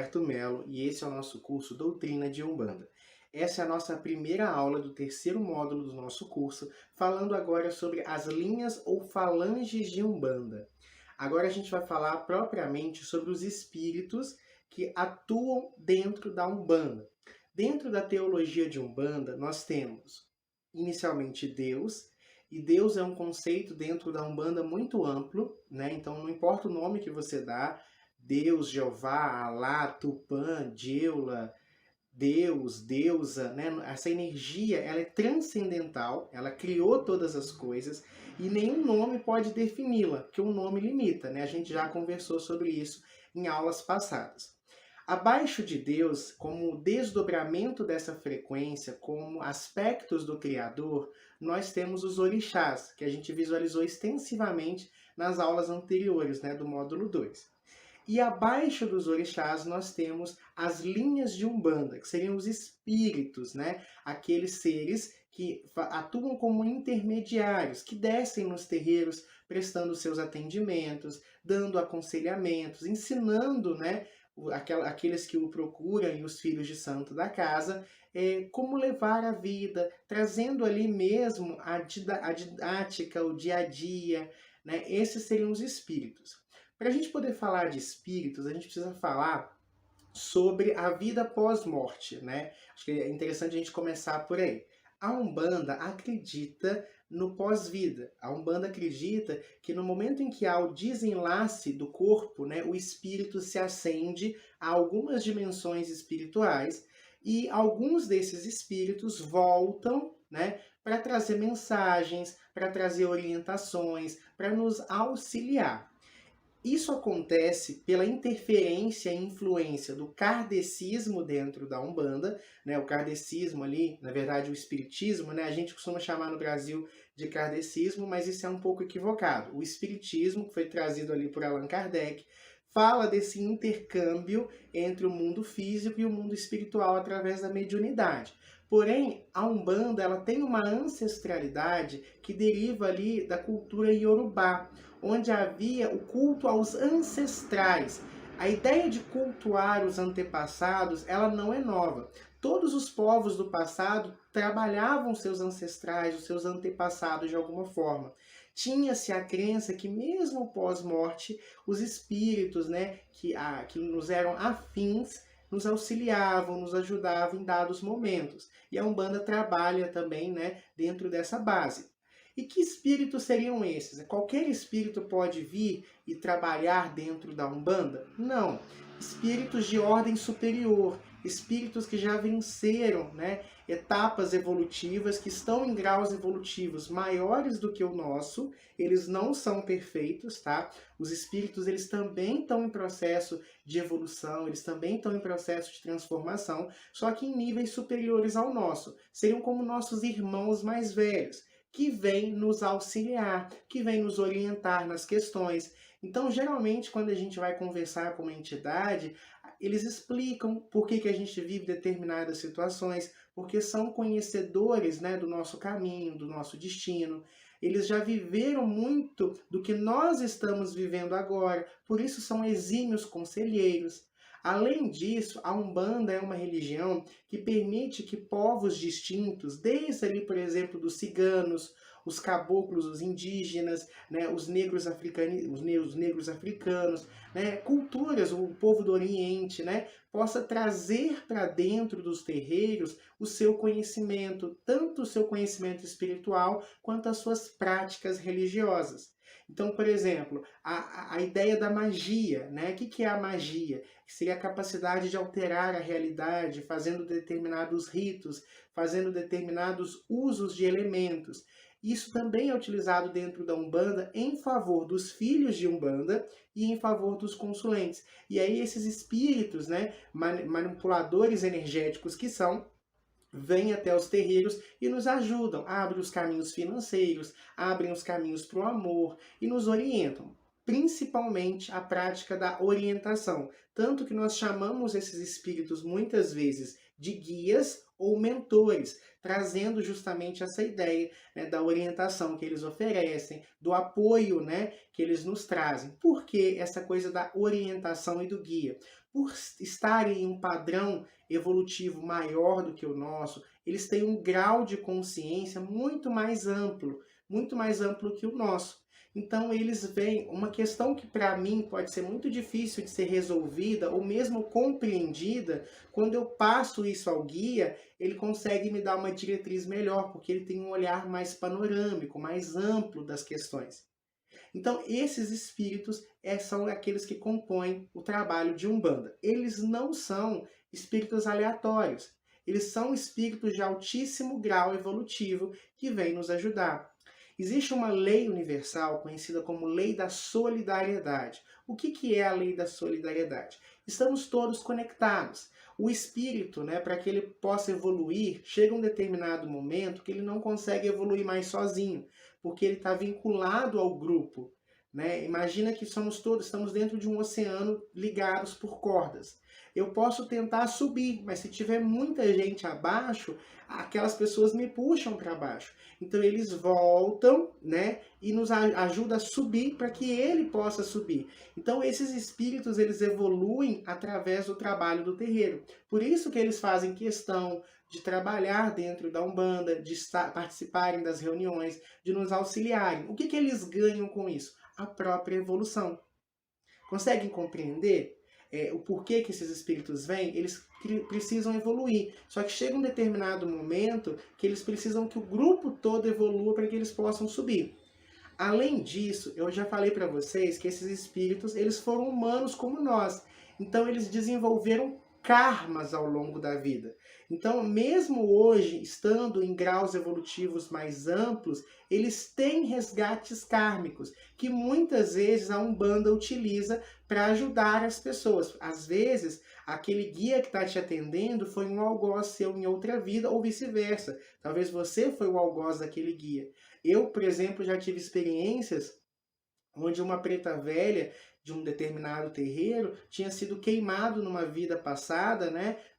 Roberto Melo e esse é o nosso curso Doutrina de Umbanda. Essa é a nossa primeira aula do terceiro módulo do nosso curso, falando agora sobre as linhas ou falanges de Umbanda. Agora a gente vai falar propriamente sobre os espíritos que atuam dentro da Umbanda. Dentro da teologia de Umbanda, nós temos inicialmente Deus, e Deus é um conceito dentro da Umbanda muito amplo, né? Então não importa o nome que você dá, Deus, Jeová, Alá, Tupã, Djeula, Deus, deusa, né? Essa energia, ela é transcendental, ela criou todas as coisas e nenhum nome pode defini-la, porque o nome limita, né? A gente já conversou sobre isso em aulas passadas. Abaixo de Deus, como desdobramento dessa frequência, como aspectos do Criador, nós temos os orixás, que a gente visualizou extensivamente nas aulas anteriores, né, do módulo 2. E abaixo dos orixás nós temos as linhas de Umbanda, que seriam os espíritos, né? Aqueles seres que atuam como intermediários, que descem nos terreiros prestando seus atendimentos, dando aconselhamentos, ensinando, né, aqueles que o procuram e os filhos de santo da casa, como levar a vida, trazendo ali mesmo a didática, o dia a dia, né? Esses seriam os espíritos. Para a gente poder falar de espíritos, a gente precisa falar sobre a vida pós-morte, né? Acho que é interessante a gente começar por aí. A Umbanda acredita no pós-vida. A Umbanda acredita que no momento em que há o desenlace do corpo, né, o espírito se ascende a algumas dimensões espirituais e alguns desses espíritos voltam, né, para trazer mensagens, para trazer orientações, para nos auxiliar. Isso acontece pela interferência e influência do kardecismo dentro da Umbanda, né? O kardecismo ali, na verdade o espiritismo, né? A gente costuma chamar no Brasil de kardecismo, mas isso é um pouco equivocado. O espiritismo, que foi trazido ali por Allan Kardec, fala desse intercâmbio entre o mundo físico e o mundo espiritual através da mediunidade. Porém, a Umbanda ela tem uma ancestralidade que deriva ali da cultura iorubá, onde havia o culto aos ancestrais. A ideia de cultuar os antepassados, ela não é nova. Todos os povos do passado trabalhavam seus ancestrais, os seus antepassados de alguma forma. Tinha-se a crença que mesmo pós-morte, os espíritos, né, que nos eram afins, nos auxiliavam, nos ajudavam em dados momentos. E a Umbanda trabalha também, né, dentro dessa base. E que espíritos seriam esses? Qualquer espírito pode vir e trabalhar dentro da Umbanda? Não. Espíritos de ordem superior, espíritos que já venceram, né, etapas evolutivas, que estão em graus evolutivos maiores do que o nosso. Eles não são perfeitos, tá? Os espíritos, eles também estão em processo de evolução, eles também estão em processo de transformação, só que em níveis superiores ao nosso. Seriam como nossos irmãos mais velhos, que vem nos auxiliar, que vem nos orientar nas questões. Então, geralmente, quando a gente vai conversar com uma entidade, eles explicam por que a gente vive determinadas situações, porque são conhecedores, né, do nosso caminho, do nosso destino. Eles já viveram muito do que nós estamos vivendo agora, por isso são exímios conselheiros. Além disso, a Umbanda é uma religião que permite que povos distintos, desde ali, por exemplo, dos ciganos, os caboclos, os indígenas, né, os negros africanos, né, culturas, o povo do Oriente, né, possa trazer para dentro dos terreiros o seu conhecimento, tanto o seu conhecimento espiritual quanto as suas práticas religiosas. Então, por exemplo, a ideia da magia, né? O que é a magia? Seria a capacidade de alterar a realidade, fazendo determinados ritos, fazendo determinados usos de elementos. Isso também é utilizado dentro da Umbanda em favor dos filhos de Umbanda e em favor dos consulentes. E aí esses espíritos, né, manipuladores energéticos que são, vêm até os terreiros e nos ajudam, abrem os caminhos financeiros, abrem os caminhos para o amor e nos orientam. Principalmente a prática da orientação. Tanto que nós chamamos esses espíritos muitas vezes de guias ou mentores, trazendo justamente essa ideia, né, da orientação que eles oferecem, do apoio, né, que eles nos trazem. Por que essa coisa da orientação e do guia? por estarem em um padrão evolutivo maior do que o nosso, eles têm um grau de consciência muito mais amplo que o nosso. Então eles veem uma questão que para mim pode ser muito difícil de ser resolvida ou mesmo compreendida, quando eu passo isso ao guia, ele consegue me dar uma diretriz melhor, porque ele tem um olhar mais panorâmico, mais amplo das questões. Então, esses espíritos são aqueles que compõem o trabalho de Umbanda. Eles não são espíritos aleatórios. Eles são espíritos de altíssimo grau evolutivo que vêm nos ajudar. Existe uma lei universal conhecida como Lei da Solidariedade. O que é a Lei da Solidariedade? Estamos todos conectados. O espírito, para que ele possa evoluir, chega um determinado momento que ele não consegue evoluir mais sozinho, porque ele está vinculado ao grupo. Imagina que estamos dentro de um oceano ligados por cordas. Eu posso tentar subir, mas se tiver muita gente abaixo, aquelas pessoas me puxam para baixo. Então eles voltam, e nos ajudam a subir para que ele possa subir. Então esses espíritos, eles evoluem através do trabalho do terreiro. Por isso que eles fazem questão de trabalhar dentro da Umbanda, de participarem das reuniões, de nos auxiliarem. O que eles ganham com isso? A própria evolução. Conseguem compreender o porquê que esses espíritos vêm? Eles precisam evoluir. Só que chega um determinado momento que eles precisam que o grupo todo evolua para que eles possam subir. Além disso, eu já falei para vocês que esses espíritos, eles foram humanos como nós. Então eles desenvolveram karmas ao longo da vida. Então, mesmo hoje, estando em graus evolutivos mais amplos, eles têm resgates kármicos, que muitas vezes a Umbanda utiliza para ajudar as pessoas. Às vezes, aquele guia que está te atendendo foi um algoz seu em outra vida, ou vice-versa. Talvez você foi o algoz daquele guia. Eu, por exemplo, já tive experiências onde uma preta velha de um determinado terreiro tinha sido queimado numa vida passada,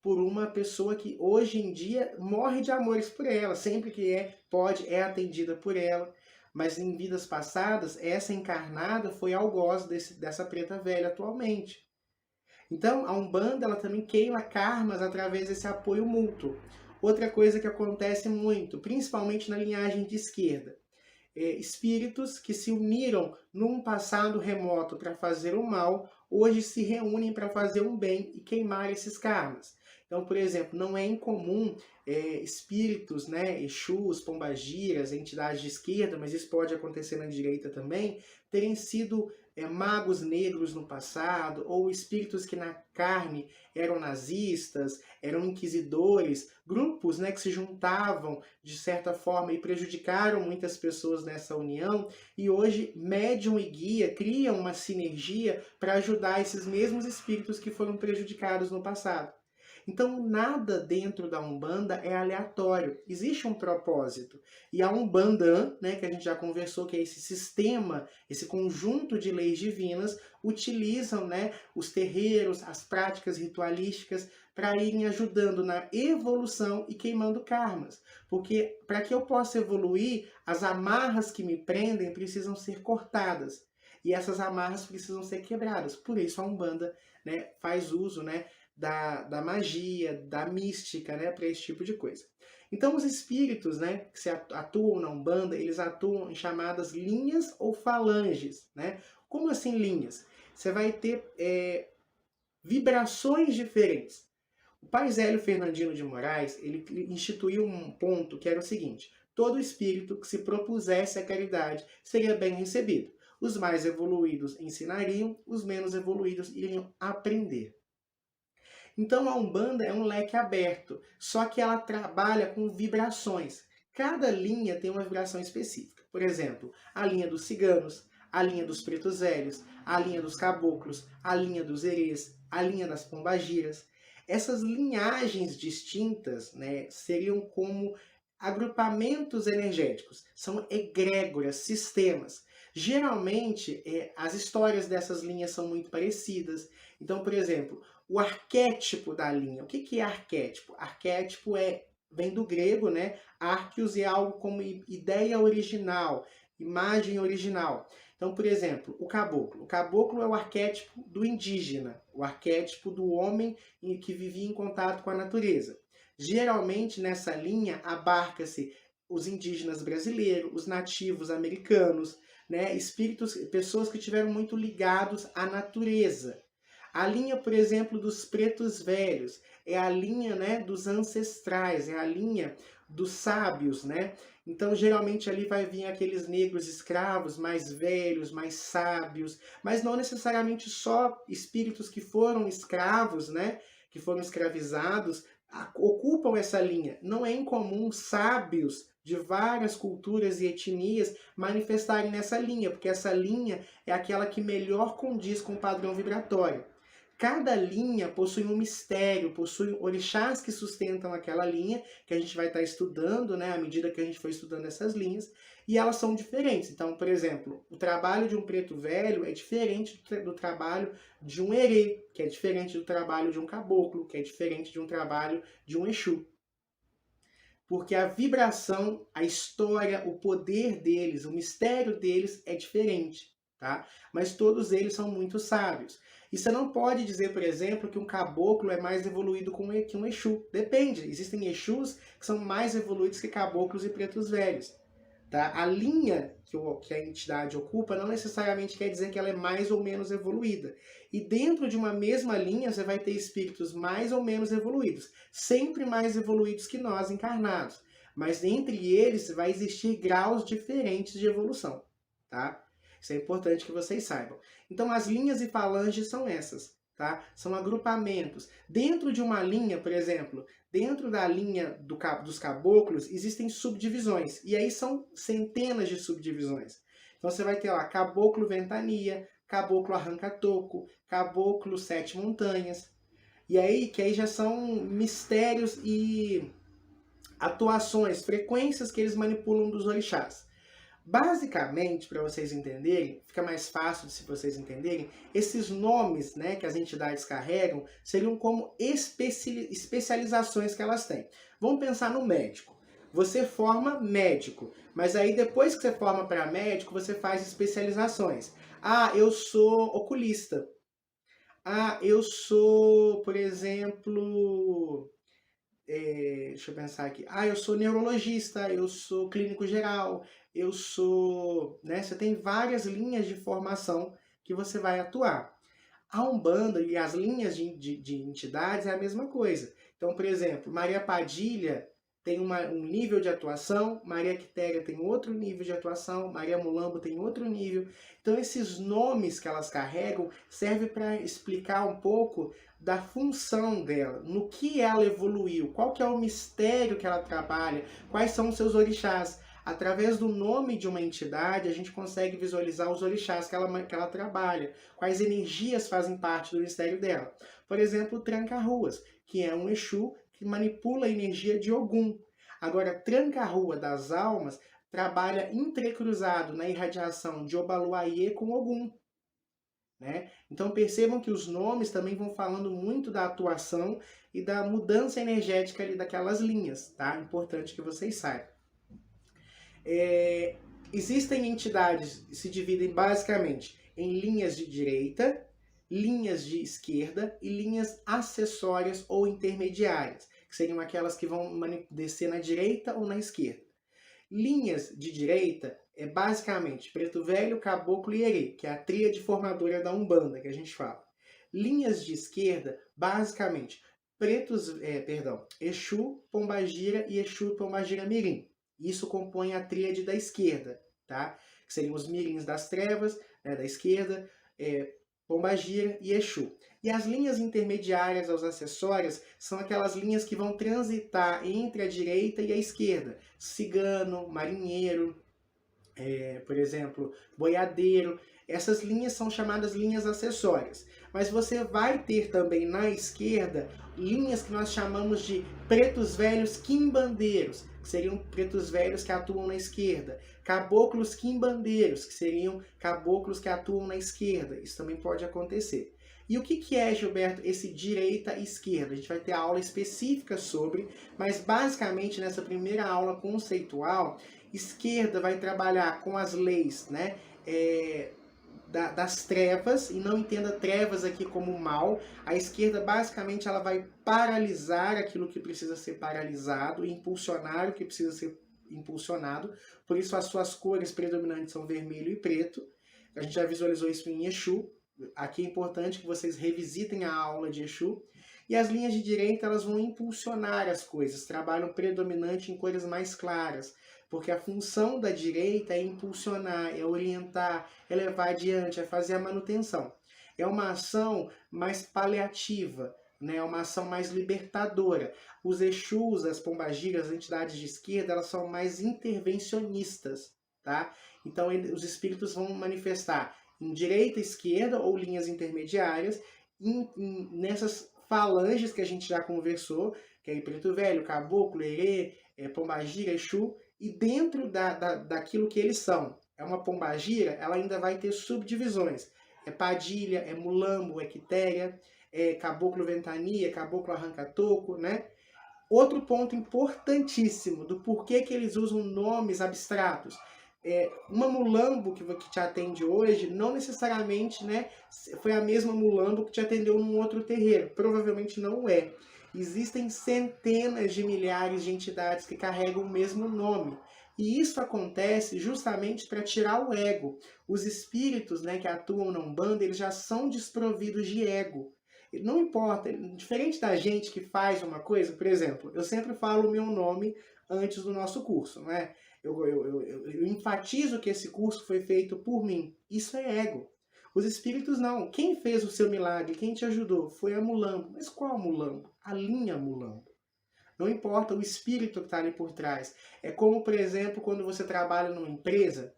por uma pessoa que hoje em dia morre de amores por ela, sempre que é atendida por ela. Mas em vidas passadas, essa encarnada foi algoz dessa preta velha atualmente. Então, a Umbanda, ela também queima karmas através desse apoio mútuo. Outra coisa que acontece muito, principalmente na linhagem de esquerda, espíritos que se uniram num passado remoto para fazer o mal, hoje se reúnem para fazer um bem e queimar esses karmas. Então, por exemplo, não é incomum espíritos, Exus, pombagiras, entidades de esquerda, mas isso pode acontecer na direita também, terem sido magos negros no passado, ou espíritos que na carne eram nazistas, eram inquisidores, grupos que se juntavam de certa forma e prejudicaram muitas pessoas nessa união, e hoje médium e guia criam uma sinergia para ajudar esses mesmos espíritos que foram prejudicados no passado. Então, nada dentro da Umbanda é aleatório. Existe um propósito. E a Umbanda, que a gente já conversou, que é esse sistema, esse conjunto de leis divinas, utilizam os terreiros, as práticas ritualísticas, para irem ajudando na evolução e queimando karmas. Porque para que eu possa evoluir, as amarras que me prendem precisam ser cortadas. E essas amarras precisam ser quebradas. Por isso a Umbanda faz uso da magia, da mística, para esse tipo de coisa. Então, os espíritos, que se atuam na Umbanda, eles atuam em chamadas linhas ou falanges, Como assim linhas? Você vai ter vibrações diferentes. O pai Zélio Fernandino de Moraes, ele instituiu um ponto que era o seguinte: todo espírito que se propusesse a caridade seria bem recebido. Os mais evoluídos ensinariam, os menos evoluídos iriam aprender. Então a Umbanda é um leque aberto, só que ela trabalha com vibrações. Cada linha tem uma vibração específica. Por exemplo, a linha dos ciganos, a linha dos pretos velhos, a linha dos caboclos, a linha dos herês, a linha das pombagiras. Essas linhagens distintas seriam como agrupamentos energéticos, são egrégoras, sistemas. Geralmente, as histórias dessas linhas são muito parecidas. Então, por exemplo, o arquétipo da linha. O que é arquétipo? Arquétipo vem do grego, Arqueos é algo como ideia original, imagem original. Então, por exemplo, o caboclo. O caboclo é o arquétipo do indígena, o arquétipo do homem que vivia em contato com a natureza. Geralmente, nessa linha, abarca-se os indígenas brasileiros, os nativos americanos, né, espíritos, pessoas que estiveram muito ligados à natureza. A linha, por exemplo, dos pretos velhos é a linha, né, dos ancestrais, é a linha dos sábios, né? Então, geralmente ali vai vir aqueles negros escravos mais velhos, mais sábios, mas não necessariamente só espíritos que foram escravos, né, que foram escravizados, ocupam essa linha. Não é incomum sábios de várias culturas e etnias manifestarem nessa linha, porque essa linha é aquela que melhor condiz com o padrão vibratório. Cada linha possui um mistério, possui orixás que sustentam aquela linha, que a gente vai estar estudando, né, à medida que a gente for estudando essas linhas, e elas são diferentes. Então, por exemplo, o trabalho de um preto velho é diferente do trabalho de um herê, que é diferente do trabalho de um caboclo, que é diferente de um trabalho de um exu. Porque a vibração, a história, o poder deles, o mistério deles é diferente, tá? Mas todos eles são muito sábios. E você não pode dizer, por exemplo, que um caboclo é mais evoluído que um exu. Depende. Existem exus que são mais evoluídos que caboclos e pretos velhos. Tá? A linha que a entidade ocupa não necessariamente quer dizer que ela é mais ou menos evoluída. E dentro de uma mesma linha você vai ter espíritos mais ou menos evoluídos. Sempre mais evoluídos que nós encarnados. Mas entre eles vai existir graus diferentes de evolução. Tá? Isso é importante que vocês saibam. Então, as linhas e falanges são essas, tá? São agrupamentos. Dentro de uma linha, por exemplo, dentro da linha dos caboclos, existem subdivisões. E aí são centenas de subdivisões. Então, você vai ter lá caboclo ventania, caboclo arranca-toco, caboclo sete montanhas. E aí, que aí já são mistérios e atuações, frequências que eles manipulam dos orixás. Basicamente, para vocês entenderem, fica mais fácil se vocês entenderem, esses nomes, né, que as entidades carregam seriam como especializações que elas têm. Vamos pensar no médico. Você forma médico, mas aí depois que você forma para médico, você faz especializações. Ah, eu sou oculista. Ah, eu sou, por exemplo, deixa eu pensar aqui. Ah, eu sou neurologista, eu sou clínico geral, eu sou, né? Você tem várias linhas de formação que você vai atuar. A Umbanda e as linhas de entidades é a mesma coisa. Então, por exemplo, Maria Padilha tem um nível de atuação, Maria Quitéria tem outro nível de atuação, Maria Mulambo tem outro nível. Então, esses nomes que elas carregam servem para explicar um pouco da função dela, no que ela evoluiu, qual que é o mistério que ela trabalha, quais são os seus orixás. Através do nome de uma entidade, a gente consegue visualizar os orixás que ela trabalha, quais energias fazem parte do mistério dela. Por exemplo, o Tranca-Ruas, que é um Exu que manipula a energia de Ogum. Agora, Tranca-Rua das Almas trabalha entrecruzado na irradiação de Obaluayê com Ogum. Né? Então percebam que os nomes também vão falando muito da atuação e da mudança energética ali daquelas linhas, tá? Importante que vocês saibam. Existem entidades que se dividem basicamente em linhas de direita, linhas de esquerda e linhas acessórias ou intermediárias, que seriam aquelas que vão descer na direita ou na esquerda. Linhas de direita é basicamente preto velho, caboclo e herê, que é a tríade formadora da Umbanda que a gente fala. Linhas de esquerda, basicamente, Exu, Pombagira e Exu Pombagira Mirim. Isso compõe a tríade da esquerda, tá? Que seriam os mirins das trevas, né, da esquerda, Pombagira e Exu. E as linhas intermediárias aos acessórios são aquelas linhas que vão transitar entre a direita e a esquerda. Cigano, marinheiro, por exemplo, boiadeiro. Essas linhas são chamadas linhas acessórias. Mas você vai ter também na esquerda linhas que nós chamamos de pretos velhos quimbandeiros, que seriam pretos velhos que atuam na esquerda. Caboclos quimbandeiros, que seriam caboclos que atuam na esquerda. Isso também pode acontecer. E o que é, Gilberto, esse direita e esquerda? A gente vai ter aula específica sobre, mas basicamente nessa primeira aula conceitual, esquerda vai trabalhar com as leis, né, das trevas, e não entenda trevas aqui como mal. A esquerda basicamente ela vai paralisar aquilo que precisa ser paralisado, impulsionar o que precisa ser impulsionado, por isso as suas cores predominantes são vermelho e preto. A gente já visualizou isso em Exu. Aqui é importante que vocês revisitem a aula de Exu. E as linhas de direita elas vão impulsionar as coisas, trabalham predominante em cores mais claras, porque a função da direita é impulsionar, é orientar, é levar adiante, é fazer a manutenção. É uma ação mais paliativa, né? É uma ação mais libertadora. Os Exus, as pombagiras, as entidades de esquerda, elas são mais intervencionistas, tá? Então os espíritos vão manifestar em direita, esquerda ou linhas intermediárias, nessas falanges que a gente já conversou, que é Preto Velho, Caboclo, Herê, Pombagira, Exu, e dentro daquilo que eles são. É uma pombagira, ela ainda vai ter subdivisões. É padilha, é mulambo, é quitéria, é caboclo ventania, caboclo arranca-toco, né? Outro ponto importantíssimo do porquê que eles usam nomes abstratos. Uma mulambo que te atende hoje, não necessariamente, né, foi a mesma mulambo que te atendeu num outro terreiro. Provavelmente não é. Existem centenas de milhares de entidades que carregam o mesmo nome. E isso acontece justamente para tirar o ego. Os espíritos, né, que atuam na Umbanda, eles já são desprovidos de ego. Não importa, diferente da gente que faz uma coisa, por exemplo, eu sempre falo o meu nome antes do nosso curso, né? Eu enfatizo que esse curso foi feito por mim. Isso é ego. Os espíritos não. Quem fez o seu milagre, quem te ajudou, foi a Mulambo. Mas qual Mulambo? A linha Mulambo. Não importa o espírito que está ali por trás. É como, por exemplo, quando você trabalha numa empresa,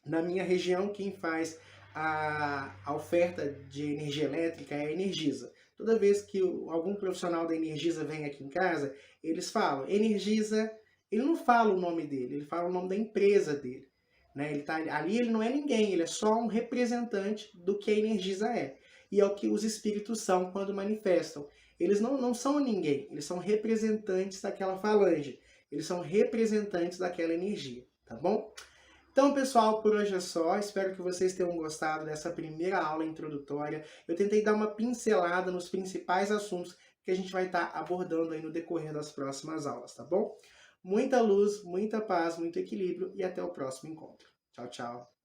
na minha região, quem faz a oferta de energia elétrica é a Energisa. Toda vez que algum profissional da Energisa vem aqui em casa, eles falam, Energisa, ele não fala o nome dele, ele fala o nome da empresa dele. Né? Ele tá, ali ele não é ninguém, ele é só um representante do que a Energisa é. E é o que os espíritos são quando manifestam. Eles não são ninguém, eles são representantes daquela falange. Eles são representantes daquela energia, tá bom? Então, pessoal, por hoje é só. Espero que vocês tenham gostado dessa primeira aula introdutória. Eu tentei dar uma pincelada nos principais assuntos que a gente vai estar abordando aí no decorrer das próximas aulas, tá bom? Muita luz, muita paz, muito equilíbrio e até o próximo encontro. Tchau, tchau.